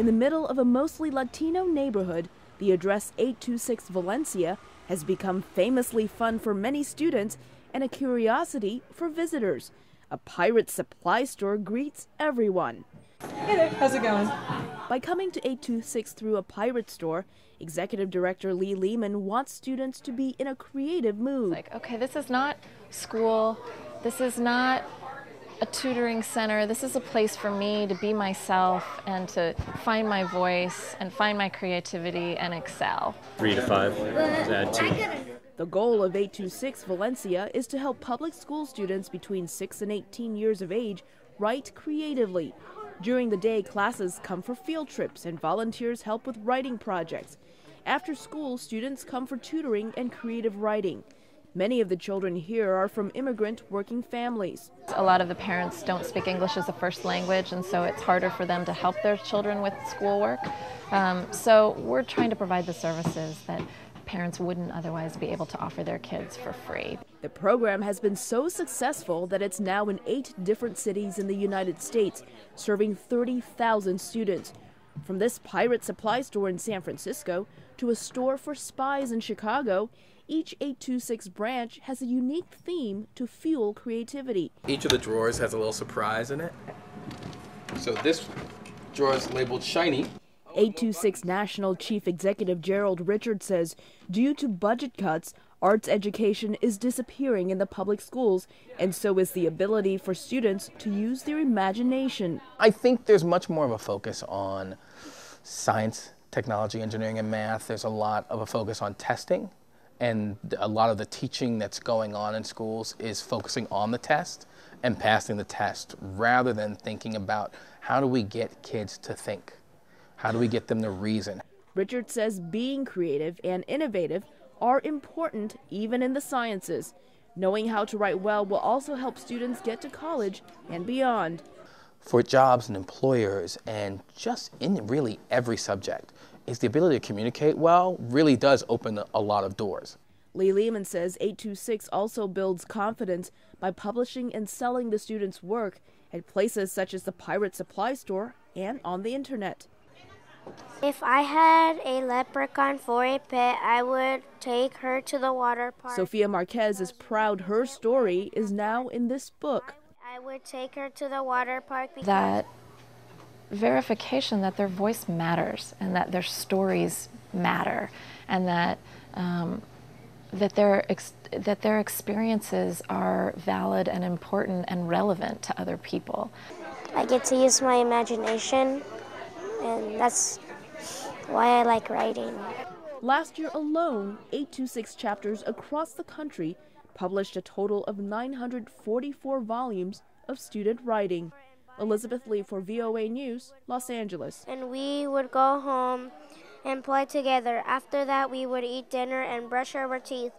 In the middle of a mostly Latino neighborhood, the address 826 Valencia has become famously fun for many students and a curiosity for visitors. A pirate supply store greets everyone. Hey there, how's it going? By coming to 826 through a pirate store, Executive Director Lee Lehman wants students to be in a creative mood. Like, okay, this is not school, this is not a tutoring center, this is a place for me to be myself and to find my voice and find my creativity and excel. 3 to 5, add 2. The goal of 826 Valencia is to help public school students between 6 and 18 years of age write creatively. During the day, classes come for field trips and volunteers help with writing projects. After school, students come for tutoring and creative writing. Many of the children here are from immigrant working families. A lot of the parents don't speak English as a first language, and so it's harder for them to help their children with schoolwork. So we're trying to provide the services that parents wouldn't otherwise be able to offer their kids for free. The program has been so successful that it's now in 8 different cities in the United States, serving 30,000 students. From this pirate supply store in San Francisco to a store for spies in Chicago, each 826 branch has a unique theme to fuel creativity. Each of the drawers has a little surprise in it. So this drawer is labeled shiny. 826 National Chief Executive Gerald Richard says, due to budget cuts, arts education is disappearing in the public schools, and so is the ability for students to use their imagination. I think there's much more of a focus on science, technology, engineering, and math. There's a lot of a focus on testing, and a lot of the teaching that's going on in schools is focusing on the test and passing the test, rather than thinking about how do we get kids to think. How do we get them to reason? Richard says being creative and innovative are important even in the sciences. Knowing how to write well will also help students get to college and beyond. For jobs and employers, and just in really every subject, is the ability to communicate well really does open a lot of doors. Lee Lehman says 826 also builds confidence by publishing and selling the students' work at places such as the Pirate Supply Store and on the internet. If I had a leprechaun for a pet, I would take her to the water park. Sophia Marquez is proud her story is now in this book. I would take her to the water park because That verification that their voice matters and that their stories matter, and that that their experiences are valid and important and relevant to other people. I get to use my imagination, and that's why I like writing. Last year alone, 826 chapters across the country published a total of 944 volumes of student writing. Elizabeth Lee for VOA News, Los Angeles. And we would go home and play together. After that, we would eat dinner and brush our teeth.